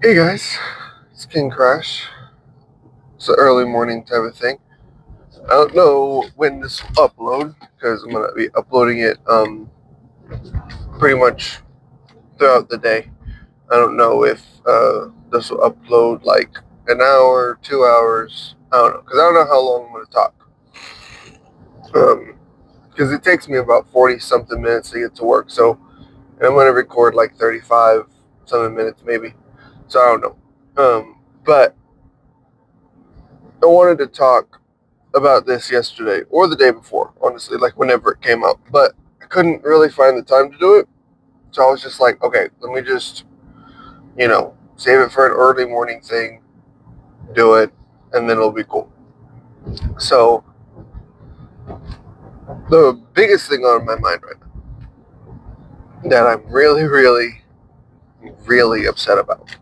Hey guys, it's King Crash. It's an early morning type of thing. I don't know when this will upload because I'm gonna be uploading it pretty much throughout the day. I don't know if this will upload like an hour, 2 hours. I don't know because I don't know how long I'm gonna talk. Because it takes me about 40 something minutes to get to work. So and I'm gonna record like 35 something minutes maybe. So I don't know. But I wanted to talk about this yesterday or the day before, honestly, like whenever it came out. But I couldn't really find the time to do it. So I was just like, okay, let me just, save it for an early morning thing, do it, and then it'll be cool. So the biggest thing on my mind right now that I'm really, really, really upset about,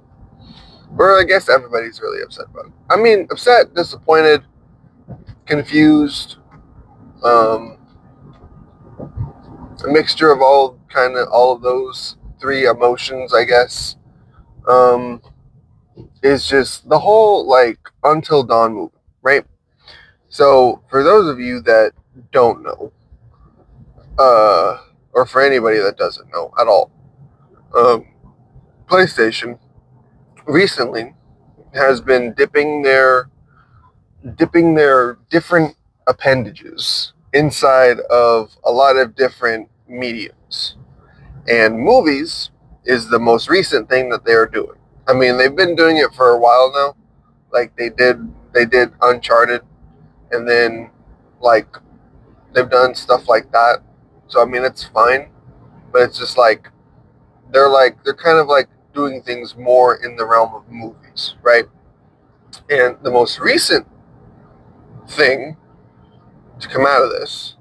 or I guess everybody's really upset about. I mean, upset, disappointed, confused, um, a mixture of all of those three emotions, I guess. Um, is just the whole like Until Dawn movie, right? So for those of you that don't know, or for anybody that doesn't know at all, um, PlayStation recently has been dipping their different appendages inside of a lot of different mediums, and movies is the most recent thing that they are doing. I mean, they've been doing it for a while now. Like they did Uncharted, and then like they've done stuff like that. So I mean, it's fine, but it's just like they're kind of like doing things more in the realm of movies, right? And the most recent thing to come out of this,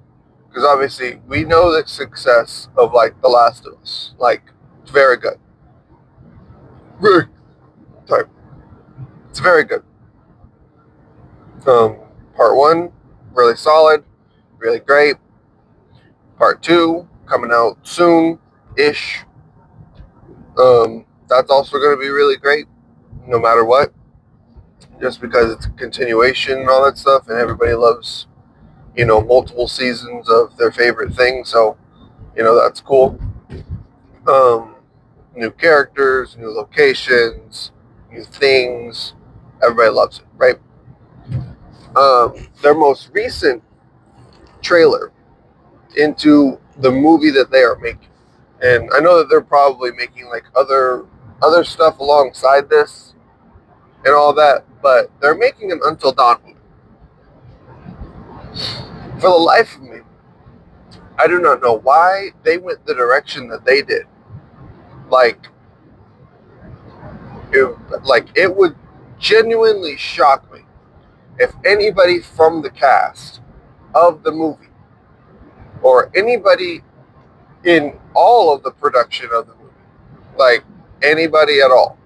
because obviously we know the success of like The Last of Us, like it's very good, very sorry, it's very good. Um, Part one, really solid, really great. Part two coming out soon, ish. That's also going to be really great, no matter what, just because it's a continuation and all that stuff, and everybody loves, multiple seasons of their favorite thing. So, that's cool. Um, New characters, new locations, new things. Everybody loves it, right? Their most recent trailer into the movie that they are making, and I know that they're probably making like other stuff alongside this and all that, but they're making an Until Dawn movie. For the life of me, I do not know why they went the direction that they did. Like, it, it would genuinely shock me if anybody from the cast of the movie or anybody in all of the production of the movie, like anybody at all,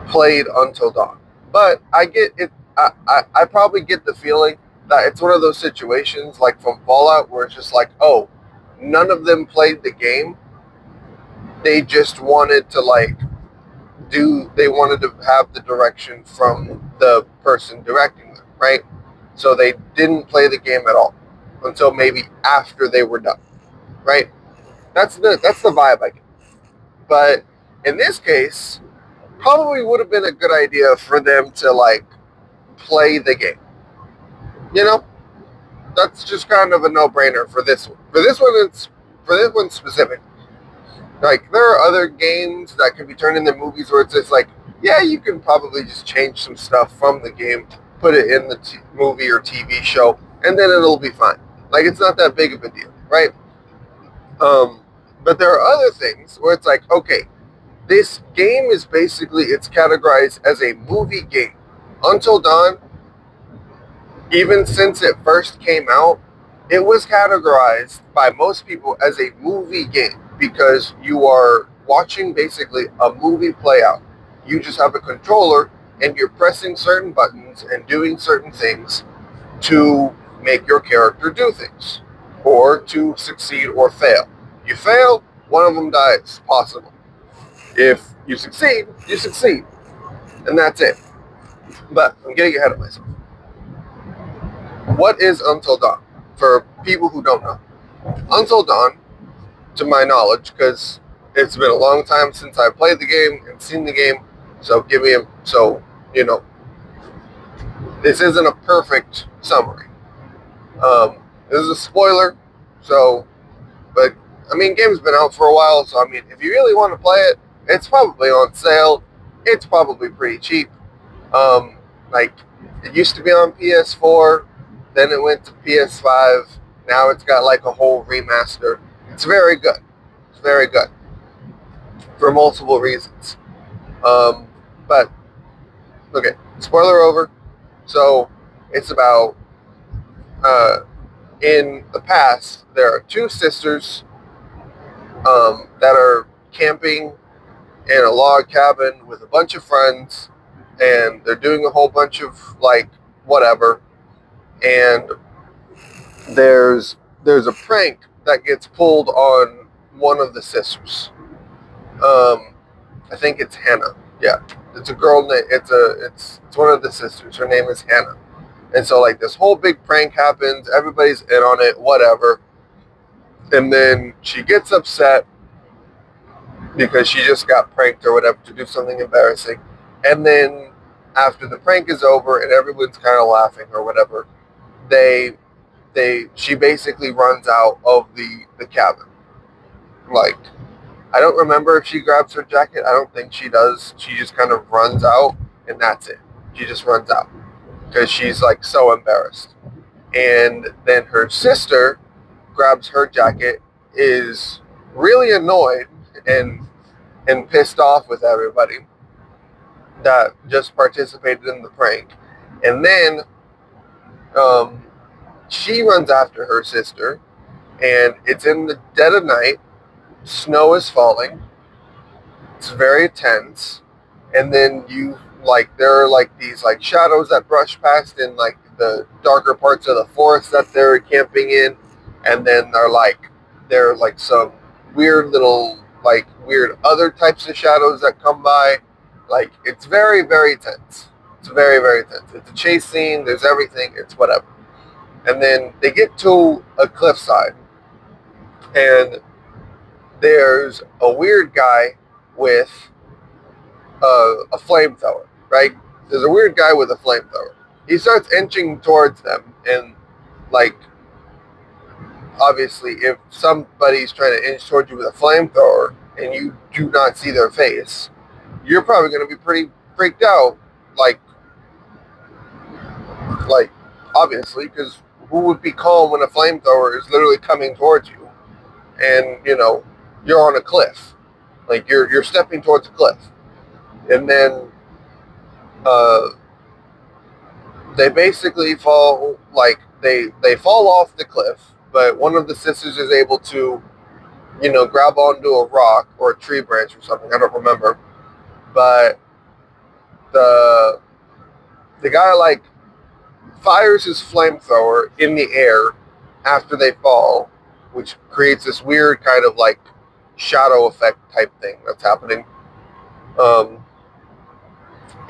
played Until Dawn. But I get it. I probably get the feeling that it's one of those situations like from Fallout where it's just like, oh, none of them played the game. They just wanted to they wanted to have the direction from the person directing them, right? So they didn't play the game at all until maybe after they were done, right? That's the vibe I get. But in this case, probably would have been a good idea for them to like play the game. You know, that's just kind of a no-brainer for this one. For this one specific. Like there are other games that can be turned into movies where it's just like, yeah, you can probably just change some stuff from the game, put it in the movie or TV show, and then it'll be fine. Like it's not that big of a deal, right? Um, but there are other things where it's like, okay, this game is basically it's categorized as a movie game. Until Dawn, even since it first came out, it was categorized by most people as a movie game because you are watching basically a movie play out. You just have a controller and you're pressing certain buttons and doing certain things to make your character do things or to succeed or fail. You fail, one of them dies, possible. If you succeed, you succeed, and that's it. But I'm getting ahead of myself. What is Until Dawn? For people who don't know, Until Dawn, to my knowledge, because it's been a long time since I played the game and seen the game, so give me a you know this isn't a perfect summary. This is a spoiler, so but I mean, game's been out for a while, so I mean, if you really want to play it, it's probably on sale. It's probably pretty cheap. Um, like it used to be on PS4, then it went to PS5. Now it's got like a whole remaster. It's very good. It's very good for multiple reasons. Um, but okay, spoiler over. So it's about in the past there are two sisters that are camping in a log cabin with a bunch of friends, and they're doing a whole bunch of like whatever. And there's a prank that gets pulled on one of the sisters. I think it's Hannah. Yeah, it's a girl. It's one of the sisters. Her name is Hannah. And so like this whole big prank happens. Everybody's in on it. Whatever. And then she gets upset because she just got pranked or whatever to do something embarrassing. And then after the prank is over and everyone's kind of laughing or whatever, they she basically runs out of the cabin. Like I don't remember if she grabs her jacket. I don't think she does. She just kind of runs out and that's it. She just runs out because she's like so embarrassed. And then her sister grabs her jacket, is really annoyed and pissed off with everybody that just participated in the prank. And then um, she runs after her sister, and it's in the dead of night. Snow is falling. It's very tense. And then you like there are like these like shadows that brush past in like the darker parts of the forest that they're camping in, and then there are like some weird little like weird other types of shadows that come by. Like it's very very tense. It's very very tense. It's a chase scene. There's everything. It's whatever. And then they get to a cliffside, and there's a weird guy with a flamethrower, right? There's a weird guy with a flamethrower. He starts inching towards them, and like obviously, if somebody's trying to inch towards you with a flamethrower and you do not see their face, you're probably going to be pretty freaked out. Like, like obviously, because who would be calm when a flamethrower is literally coming towards you, and you're on a cliff, like you're stepping towards a cliff, and then uh, they basically fall like they fall off the cliff, but one of the sisters is able to grab onto a rock or a tree branch or something. I don't remember, but the the guy like fires his flamethrower in the air after they fall, which creates this weird kind of like shadow effect type thing that's happening. Um,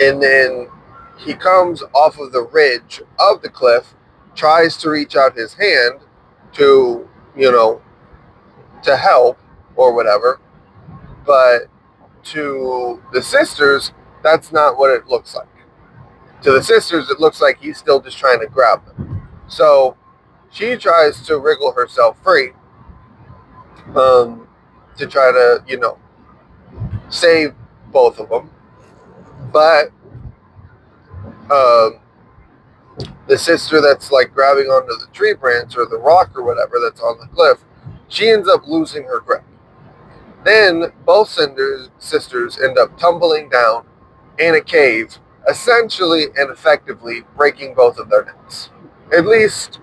and then he comes off of the ridge of the cliff, tries to reach out his hand to, to help or whatever, but to the sisters, that's not what it looks like. To the sisters, it looks like he's still just trying to grab them. So she tries to wriggle herself free, to try to, save both of them. But um, the sister that's like grabbing onto the tree branch or the rock or whatever that's on the cliff, she ends up losing her grip. Then both sisters end up tumbling down in a cave, essentially and effectively breaking both of their necks. At least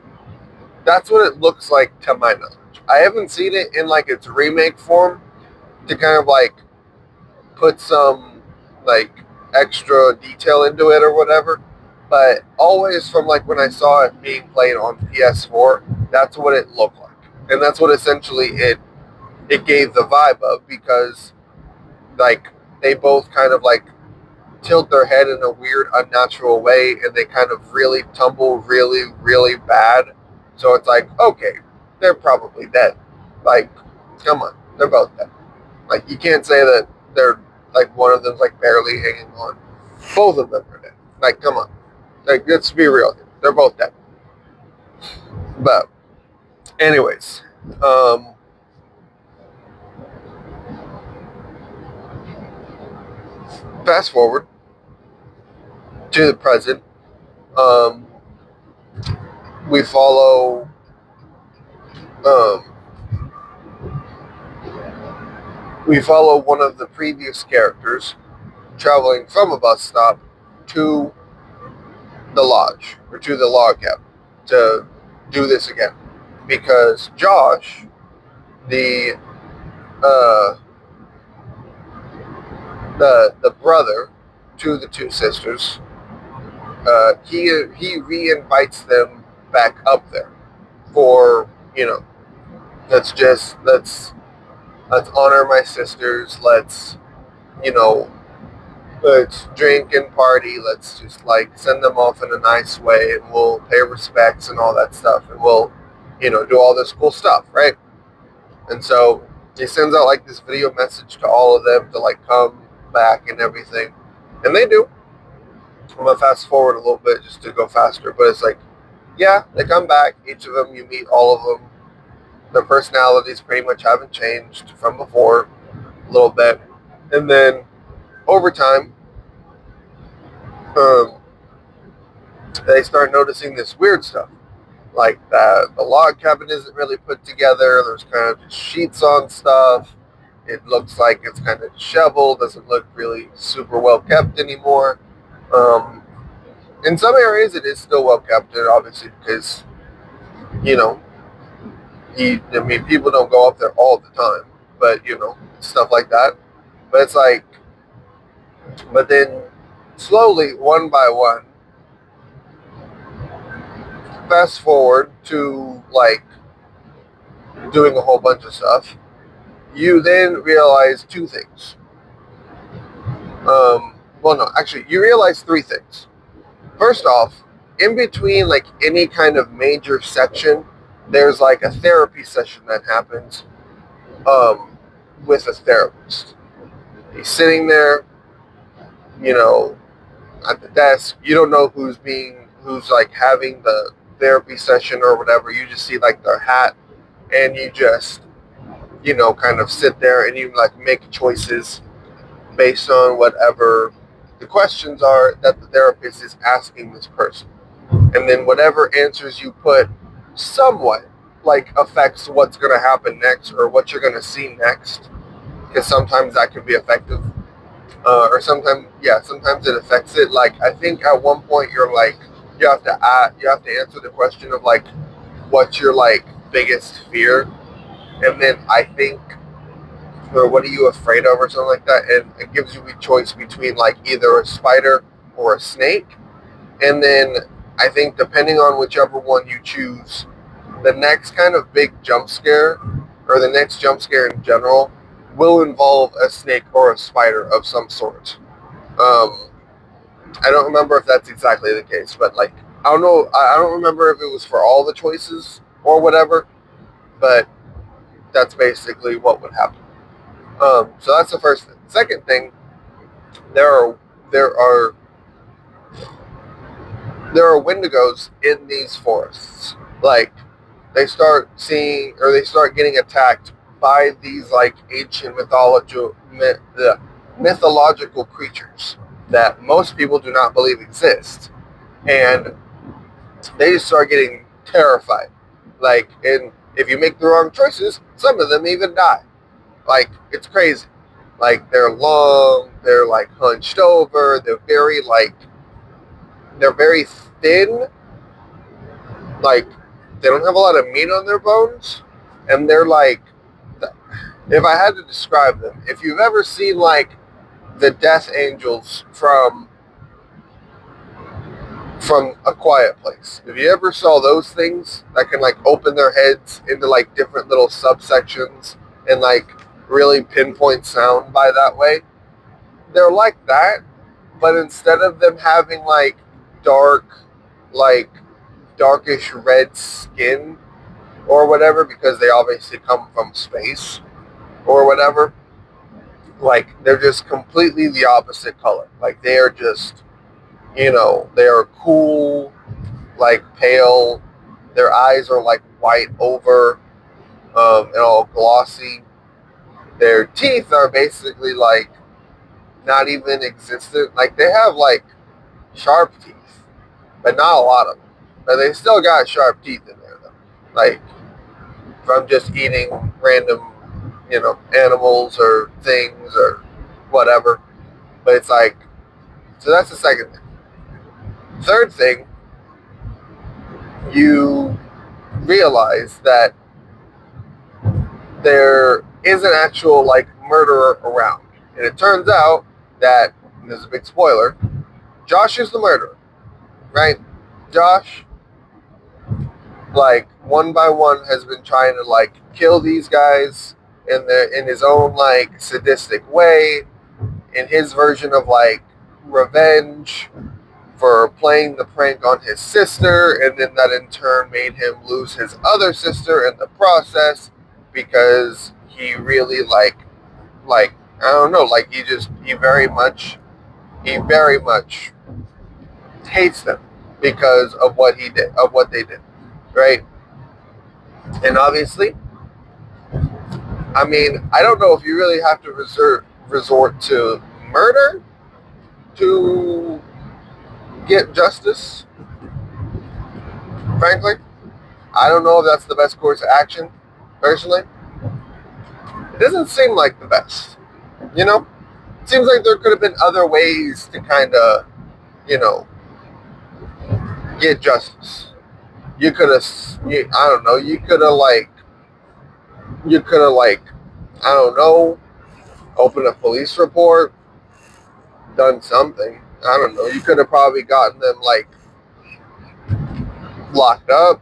that's what it looks like to my knowledge. I haven't seen it in like its remake form to kind of like put some like extra detail into it or whatever. But always from like when I saw it being played on PS4, that's what it looked like. And that's what essentially it gave the vibe of, because like they both kind of like tilt their head in a weird, unnatural way, and they kind of really tumble really, really bad. So it's like, okay, they're probably dead. Like, come on, they're both dead. Like, you can't say that they're like one of them's like barely hanging on. Both of them are dead. Like, come on. Like, let's be real here. They're both dead. But, anyways, um, fast forward to the present. Um, we follow um, we follow one of the previous characters traveling from a bus stop to the lodge or to the log cabin to do this again because Josh, the uh, the brother to the two sisters, he re-invites them back up there for let's honor my sisters. Let's drink and party. Let's just like send them off in a nice way, and we'll pay respects and all that stuff, and we'll do all this cool stuff, right? And so he sends out like this video message to all of them to like come back and everything, and they do. I'm gonna fast forward a little bit just to go faster, but it's like, yeah, they come back. Each of them, you meet all of them. Their personalities pretty much haven't changed from before a little bit, and then over time, um, they start noticing this weird stuff, like that the log cabin isn't really put together. There's kind of just sheets on stuff. It looks like it's kind of disheveled. Doesn't look really super well kept anymore. Um, in some areas, it is still well kept, obviously, because you know, people don't go up there all the time, but stuff like that. But it's like, but then slowly, one by one, fast forward to like doing a whole bunch of stuff, you then realize two things. Well, no, actually, you realize three things. First off, in between like any kind of major section, there's like a therapy session that happens um, with a therapist. He's sitting there, you know, at the desk. You don't know who's like having the therapy session or whatever. You just see like their hat, and you just kind of sit there and you like make choices based on whatever the questions are that the therapist is asking this person. And then whatever answers you put somewhat like affects what's going to happen next or what you're going to see next. Because sometimes that can be effective. Or sometimes it affects it. Like I think at one point you're like, you have to answer the question of like, what's your like biggest fear? And then I think, or what are you afraid of or something like that, and it gives you a choice between like either a spider or a snake. And then I think depending on whichever one you choose, the next kind of big jump scare or the next jump scare in general will involve a snake or a spider of some sort. I don't remember if that's exactly the case, but like I don't know, I don't remember if it was for all the choices or whatever, but that's basically what would happen. So that's the first thing. Second thing, there are there are there are wendigos in these forests. Like they start seeing or they start getting attacked by these like ancient mythological creatures that most people do not believe exist, and they just start getting terrified. Like, and if you make the wrong choices, some of them even die. Like, it's crazy. Like, they're long, they're like hunched over, they're very thin. Like, they don't have a lot of meat on their bones, and they're like, if I had to describe them, if you've ever seen like the death angels from A Quiet Place, if you ever saw those things that can like open their heads into like different little subsections and like really pinpoint sound by that way, they're like that, but instead of them having like dark, like darkish red skin or whatever, because they obviously come from space or whatever, like they're just completely the opposite color. Like they are just, they are cool, like pale. Their eyes are like white over, and all glossy. Their teeth are basically like not even existent. Like they have like sharp teeth, but not a lot of them. But they still got sharp teeth in there though. Like from just eating random, animals or things or whatever. But it's like, so that's the second thing. Third thing, you realize that there is an actual like murderer around. And it turns out that, and this is a big spoiler, Josh is the murderer, right? Josh, like one by one, has been trying to like kill these guys in his own like sadistic way, in his version of like revenge for playing the prank on his sister, and then that in turn made him lose his other sister in the process because he really like I don't know, like he very much hates them because of what they did, right? And obviously, I mean, I don't know if you really have to resort to murder to get justice. Frankly, I don't know if that's the best course of action. Personally, it doesn't seem like the best. You know, it seems like there could have been other ways to kind of, you know, get justice. You could have, I don't know, you could have like, I don't know, opened a police report, done something. I don't know. You could have probably gotten them like locked up,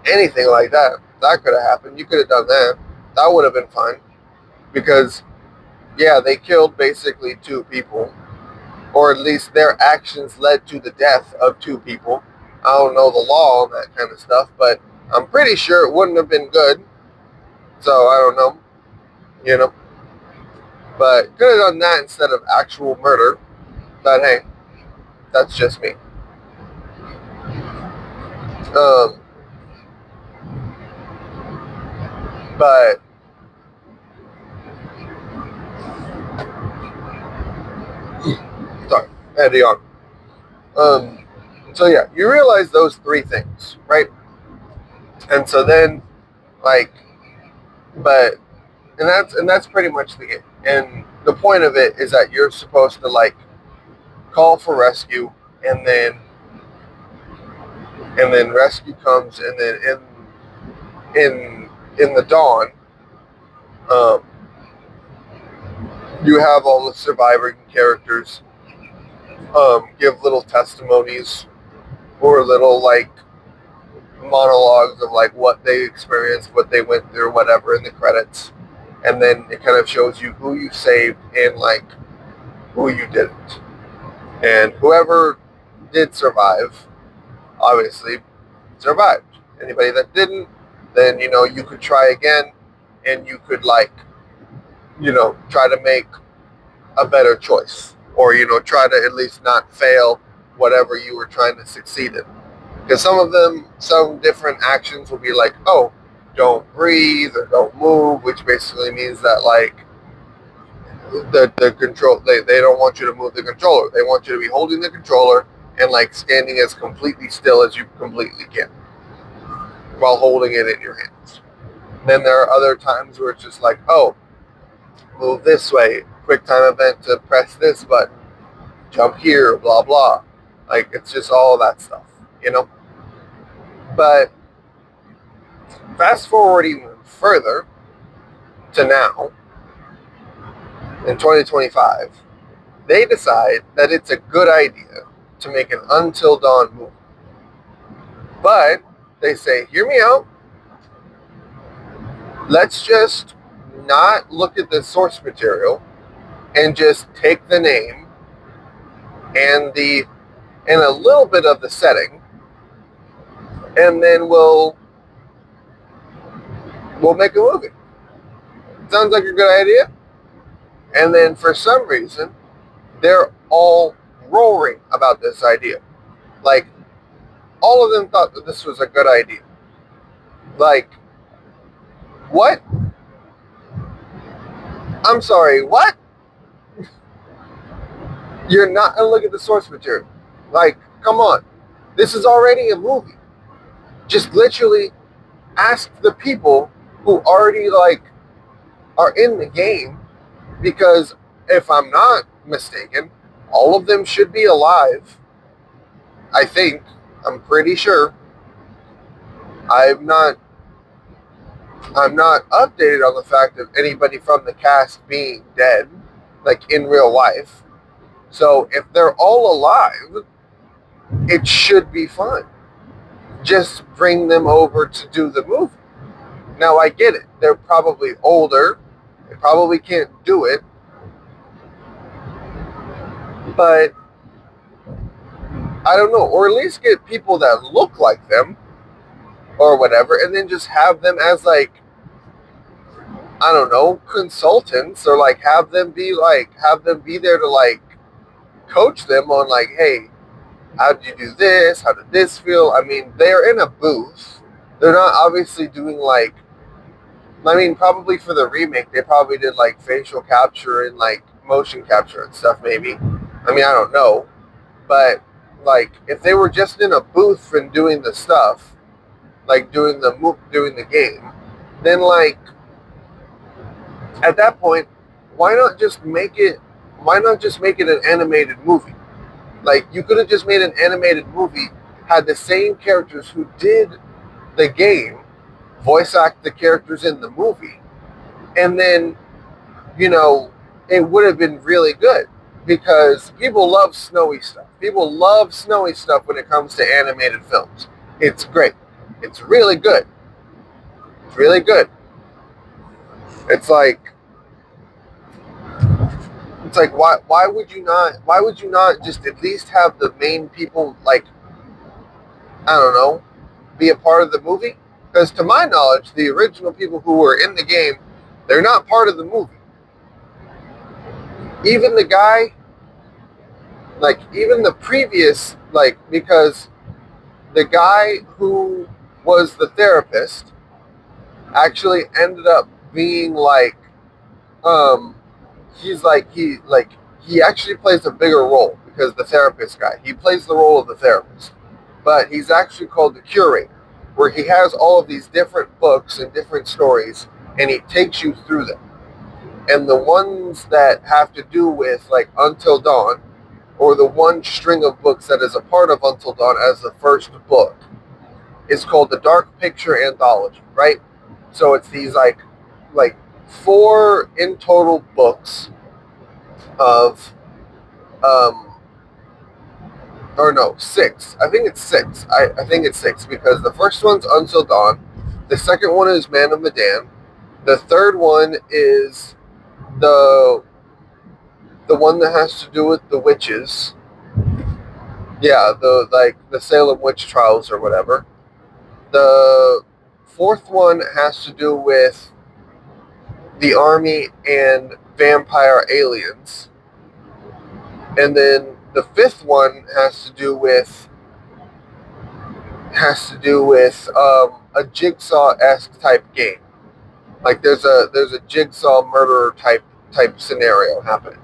anything like that. That could have happened. You could have done that. That would have been fine because yeah, they killed basically two people, or at least their actions led to the death of two people. I don't know the law and that kind of stuff, but I'm pretty sure it wouldn't have been good. So I don't know, you know. But could have done that instead of actual murder. But hey, that's just me. Um, but sorry, I had to yawn. So yeah, you realize those three things, right? And so then, like, but and that's pretty much the game. And the point of it is that you're supposed to like call for rescue, and then rescue comes, and then in the dawn, um, you have all the surviving characters give little testimonies or little like monologues of like what they experienced, what they went through, whatever in the credits, and then it kind of shows you who you saved and like who you didn't, and whoever did survive, obviously survived. Anybody that didn't, then you could try again, and you could like try to make a better choice, or try to at least not fail whatever you were trying to succeed in. Because some different actions will be like, oh, don't breathe or don't move, which basically means that like the control, they don't want you to move the controller. They want you to be holding the controller and like standing as completely still as you completely can while holding it in your hands. Then there are other times where it's just like, oh, move this way, quick time event to press this button, jump here, blah blah. Like it's just all that stuff. But fast forward even further to now, in 2025, they decide that it's a good idea to make an Until Dawn movie. But they say, hear me out, let's just not look at the source material and just take the name and a little bit of the setting, and then we'll make a movie. Sounds like a good idea. And then for some reason, they're all roaring about this idea. Like, all of them thought that this was a good idea. Like, what? I'm sorry, what? You're not gonna look at the source material. Like, come on. This is already a movie. Just literally ask the people who already like are in the game, because if I'm not mistaken, all of them should be alive. I think. I'm pretty sure. I'm not I'm not updated on the fact of anybody from the cast being dead, like in real life. So if they're all alive, it should be fun. Just bring them over to do the movie. Now I get it. They're probably older. They probably can't do it. But I don't know. Or at least get people that look like them or whatever, and then just have them as like, I don't know, consultants, or like have them be there to like coach them on like, hey, how did you do this? How did this feel? I mean, they're in a booth. They're not obviously doing like, I mean, probably for the remake, they probably did like facial capture and like motion capture and stuff, maybe. I mean, I don't know. But like, if they were just in a booth and doing the stuff, like doing the game, then like at that point, why not just make it? Why not just make it an animated movie? Like, you could have just made an animated movie, had the same characters who did the game voice act the characters in the movie, and then, you know, it would have been really good, because people love snowy stuff. People love snowy stuff when it comes to animated films. It's great. It's really good. It's really good. It's like why would you not just at least have the main people, like, I don't know, be a part of the movie? Because to my knowledge, the original people who were in the game, they're not part of the movie. Even the guy, like, even the previous, like, because the guy who was the therapist actually ended up being like, um, he actually plays a bigger role, because the therapist guy, he plays the role of the therapist, but he's actually called the curator, where he has all of these different books and different stories, and he takes you through them. And the ones that have to do with like Until Dawn, or the one string of books that is a part of Until Dawn as the first book, is called the Dark Picture Anthology, right? So it's these like four in total books of or no, six. I think it's six. I think it's six, because the first one's Until Dawn, the second one is Man of Medan, the third one is the the one that has to do with the witches. Yeah, the Salem witch trials or whatever. The fourth one has to do with the army and vampire aliens. And then the fifth one has to do with a jigsaw-esque type game. Like, there's a jigsaw murderer type scenario happening.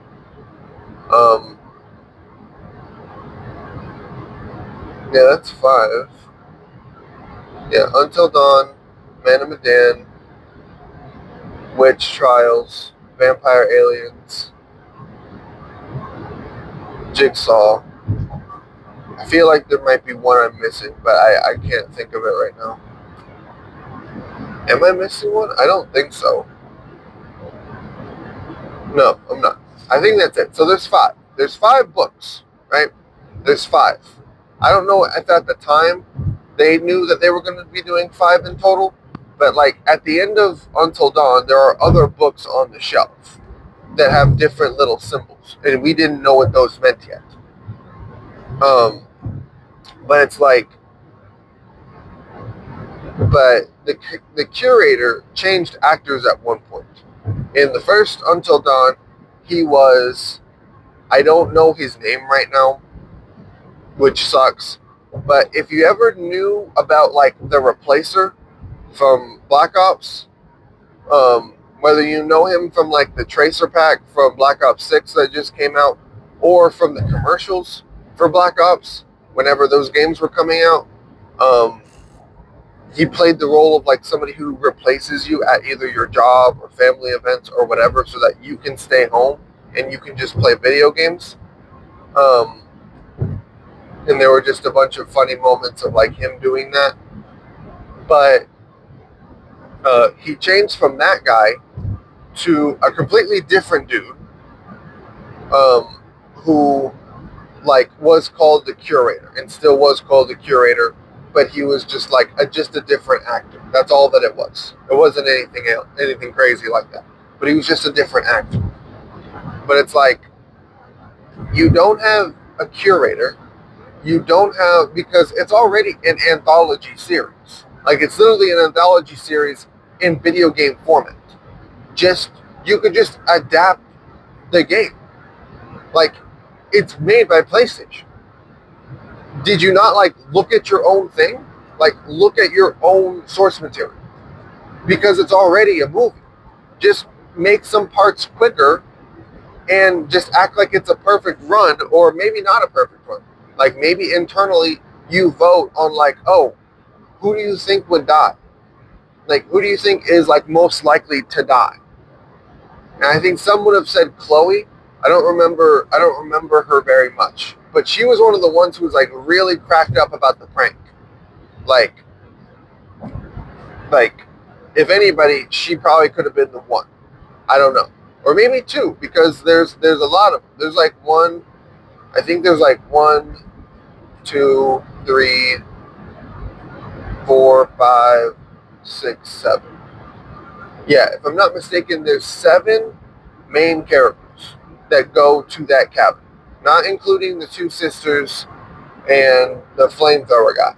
Um, yeah, that's five. Yeah, Until Dawn, Man of Medan, Witch Trials, Vampire Aliens, Jigsaw. I feel like there might be one I'm missing, but I can't think of it right now. Am I missing one? I don't think so. No, I'm not. I think that's it. So there's five. There's five books, right? There's five. I don't know if at the time they knew that they were going to be doing five in total, but like at the end of Until Dawn, there are other books on the shelf. that have different little symbols, and we didn't know what those meant yet. Um, but it's like, but the curator changed actors at one point. In the first Until Dawn, he was, I don't know his name right now, which sucks. But if you ever knew about like the Replacer from Black Ops, whether you know him from like the Tracer pack from Black Ops 6 that just came out, or from the commercials for Black Ops, whenever those games were coming out, um, he played the role of like somebody who replaces you at either your job or family events or whatever, so that you can stay home and you can just play video games. Um, and there were just a bunch of funny moments of like him doing that. But he changed from that guy to a completely different dude, who like was called the curator and still was called the curator, but he was just like just a different actor. That's all that it was. It wasn't anything else, anything crazy like that. But he was just a different actor. But it's like, you don't have a curator. You don't have, because it's already an anthology series. Like, it's literally an anthology series in video game format. Just, you could just adapt the game. Like, it's made by PlayStation. Did you not like look at your own thing? Like, look at your own source material, because it's already a movie. Just make some parts quicker and just act like it's a perfect run, or maybe not a perfect run. Like, maybe internally you vote on like, oh, who do you think would die? Like, who do you think is like most likely to die? And I think some would have said Chloe. I don't remember her very much, but she was one of the ones who was like really cracked up about the prank. Like, like if anybody, she probably could have been the one. I don't know, or maybe two, because there's a lot of them. There's like one. I think there's like 1, 2, 3, 4, 5, 6, 7. Yeah, if I'm not mistaken, there's 7 main characters that go to that cabin, not including the 2 sisters and the flamethrower guy,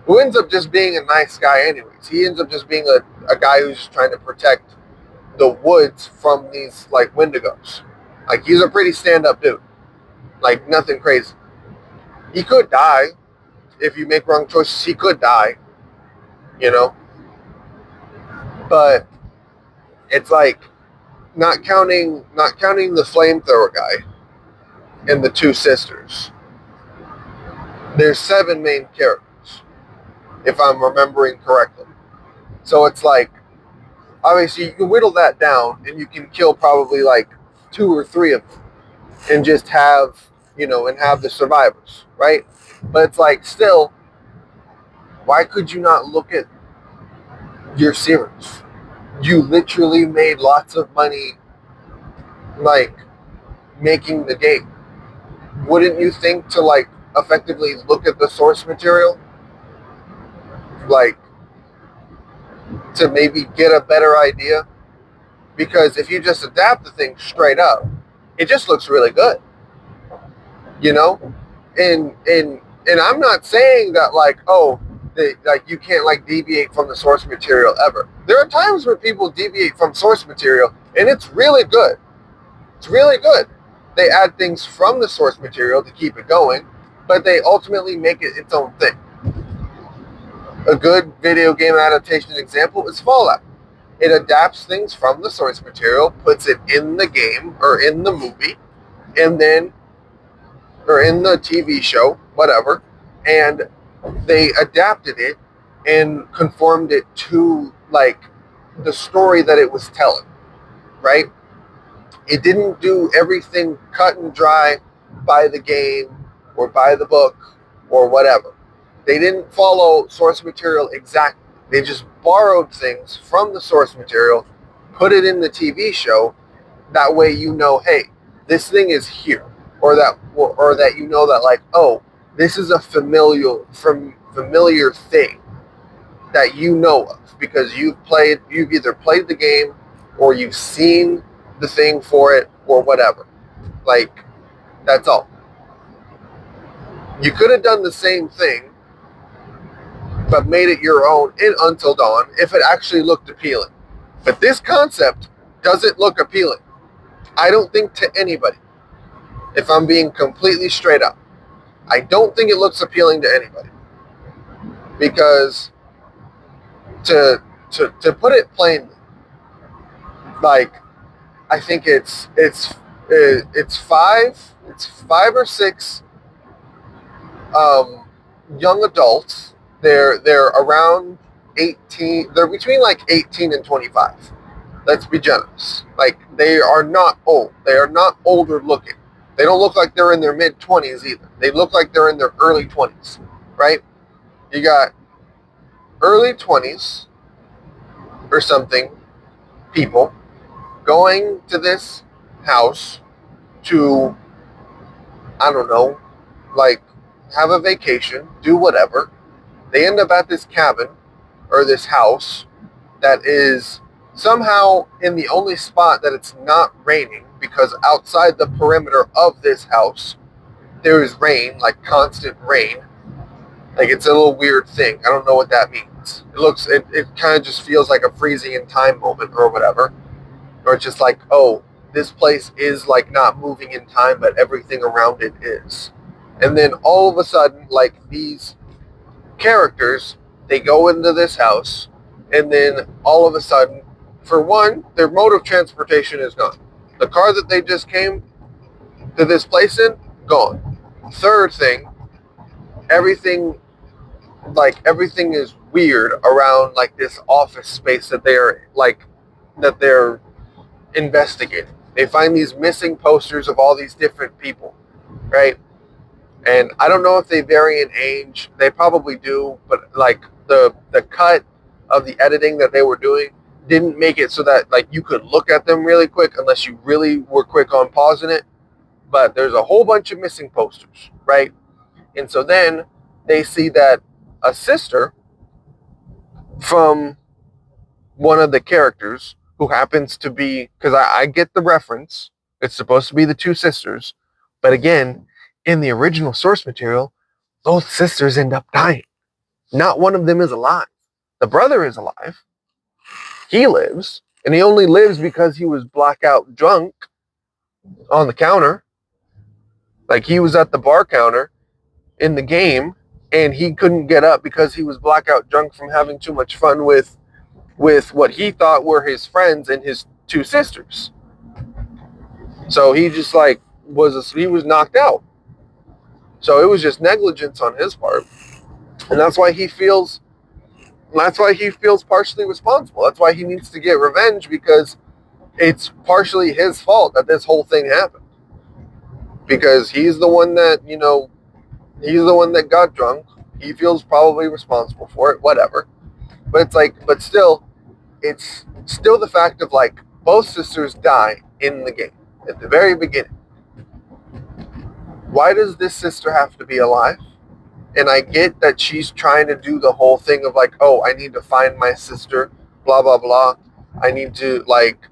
who ends up just being a nice guy anyways. He ends up just being a guy who's just trying to protect the woods from these like Wendigos. Like, he's a pretty stand-up dude. Like, nothing crazy. He could die if you make wrong choices. He could die, you know. But it's like, not counting the flamethrower guy and the 2 sisters. There's 7 main characters, if I'm remembering correctly. So it's like, obviously you can whittle that down and you can kill probably like 2 or 3 of them and just have, and have the survivors, right? But it's like, still, why could you not look at your series? You literally made lots of money, like, making the game. Wouldn't you think to like effectively look at the source material, like, to maybe get a better idea? Because if you just adapt the thing straight up, it just looks really good, you know. And I'm not saying that like, oh, like you can't like deviate from the source material ever. There are times where people deviate from source material and it's really good. It's really good. They add things from the source material to keep it going, but they ultimately make it its own thing. A good video game adaptation example is Fallout. It adapts things from the source material, puts it in the game or in the movie, and then, or in the TV show, whatever, and they adapted it and conformed it to like the story that it was telling, right? It didn't do everything cut and dry by the game or by the book or whatever. They didn't follow source material exactly. They just borrowed things from the source material, put it in the TV show. That way, hey, this thing is here, or that that like, oh, this is a familiar thing that you know of because you've either played the game or you've seen the thing for it or whatever. Like, that's all. You could have done the same thing, but made it your own in Until Dawn if it actually looked appealing. But this concept doesn't look appealing. I don't think to anybody, if I'm being completely straight up. I don't think it looks appealing to anybody. Because to put it plainly, like, I think it's five or six young adults. They're around 18. They're between like 18 and 25. Let's be generous. Like, they are not old. They are not older looking. They don't look like they're in their mid 20s either. They look like they're in their early 20s, right? You got early 20s or something people going to this house to, I don't know, like, have a vacation, do whatever. They end up at this cabin or this house that is somehow in the only spot that it's not raining, because outside the perimeter of this house there is rain, like constant rain. Like, it's a little weird thing. I don't know what that means. It kind of just feels like a freezing in time moment or whatever. Or it's just like, oh, this place is like not moving in time, but everything around it is. And then all of a sudden, like, these characters, they go into this house, and then all of a sudden, for one, their mode of transportation is gone. The car that they just came to this place in, gone. Third thing, everything everything is weird around like this office space that they're investigating. They find these missing posters of all these different people, right? And I don't know if they vary in age. They probably do, but like the cut of the editing that they were doing didn't make it so that like you could look at them really quick unless you really were quick on pausing it. But there's a whole bunch of missing posters, right? And so then they see that a sister from one of the characters, who happens to be, because I get the reference, it's supposed to be the two sisters, but again, in the original source material, both sisters end up dying. Not one of them is alive. The brother is alive. He lives, and he only lives because he was blackout drunk on the counter. Like, he was at the bar counter in the game, and he couldn't get up because he was blackout drunk from having too much fun with what he thought were his friends and his two sisters. So he just like he was knocked out. So it was just negligence on his part, and that's why he feels partially responsible. That's why he needs to get revenge, because it's partially his fault that this whole thing happened. Because he's the one that got drunk. He feels probably responsible for it. Whatever. But it's still the fact of like both sisters die in the game at the very beginning. Why does this sister have to be alive? And I get that she's trying to do the whole thing of like, oh, I need to find my sister, blah, blah, blah. I need to like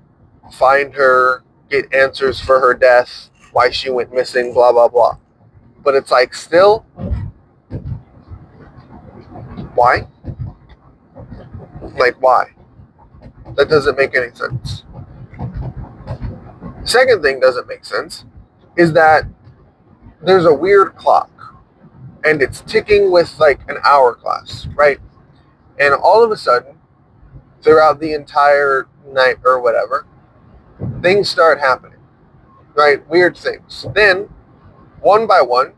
find her, get answers for her death, why she went missing, blah, blah, blah. But it's like, still, why? Like, why? That doesn't make any sense. Second thing doesn't make sense is that there's a weird clock, and it's ticking with like an hourglass, right? And all of a sudden, throughout the entire night or whatever, things start happening, right? Weird things. Then, one by one,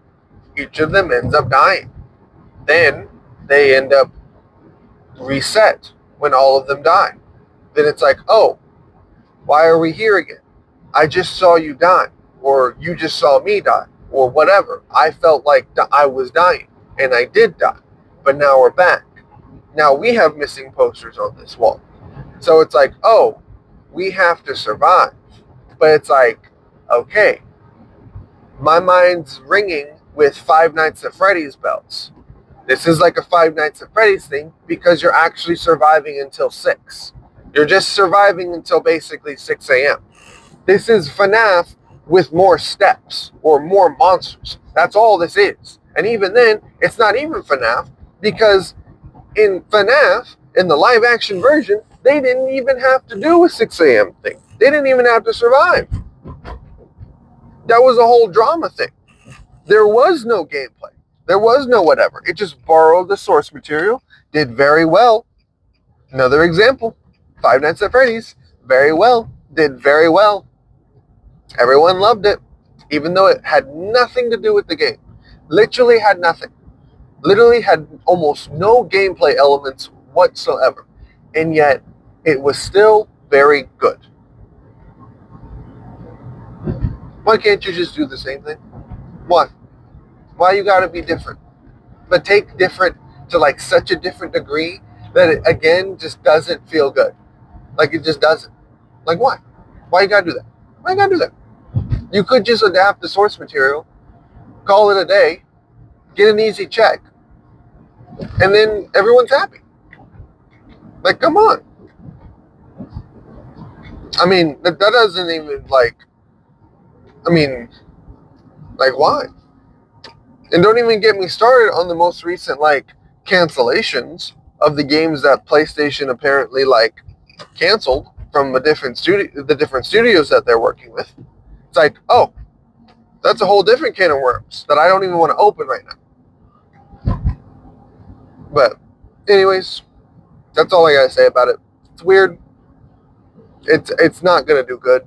each of them ends up dying. Then they end up reset when all of them die. Then it's like, oh, why are we here again? I just saw you die, or you just saw me die, or whatever. I felt like I was dying, and I did die, but now we're back. Now we have missing posters on this wall. So it's like, oh, we have to survive. But it's like, okay, my mind's ringing with Five Nights at Freddy's bells. This is like a Five Nights at Freddy's thing, because you're actually surviving until 6. You're just surviving until basically 6 a.m. This is FNAF with more steps or more monsters. That's all this is. And even then, it's not even FNAF because in FNAF, in the live action version, they didn't even have to do a 6 a.m. thing. They didn't even have to survive. That was a whole drama thing. There was no gameplay. There was no whatever. It just borrowed the source material, did very well. Another example, Five Nights at Freddy's, very well, did very well. Everyone loved it, even though it had nothing to do with the game. Literally had nothing. Literally had almost no gameplay elements whatsoever. And yet, it was still very good. Why can't you just do the same thing? Why? Why you gotta be different? But take different to like such a different degree that it again just doesn't feel good. Like it just doesn't. Like why? Why you gotta do that? Why you gotta do that? You could just adapt the source material, call it a day, get an easy check, and then everyone's happy. Like, come on. I mean, that doesn't even like. I mean, like why? And don't even get me started on the most recent like cancellations of the games that PlayStation apparently like canceled from the different studios that they're working with. It's like, oh, that's a whole different can of worms that I don't even want to open right now. But anyways, that's all I gotta say about it. It's weird. It's not gonna do good.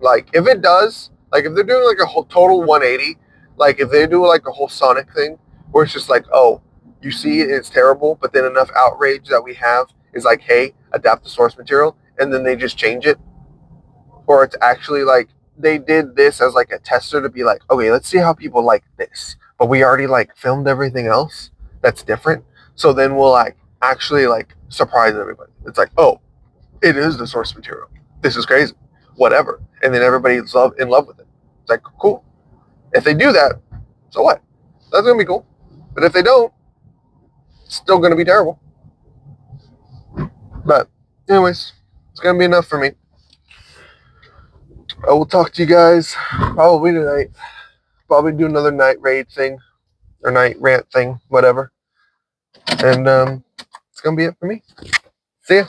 Like if it does, like if they're doing like a whole total 180, like if they do like a whole Sonic thing where it's just like, oh, you see it's terrible, but then enough outrage that we have is like, hey, adapt the source material, and then they just change it, or it's actually like they did this as like a tester to be like, okay, let's see how people like this, but we already like filmed everything else that's different, so then we'll like actually like surprise everybody. It's like, oh, it is the source material. This is crazy. Whatever. And then everybody's in love with it. It's like, cool. If they do that, so what? That's going to be cool. But if they don't, it's still going to be terrible. But anyways, it's going to be enough for me. I will talk to you guys probably tonight. Probably do another night raid thing or night rant thing, whatever. And it's going to be it for me. See ya.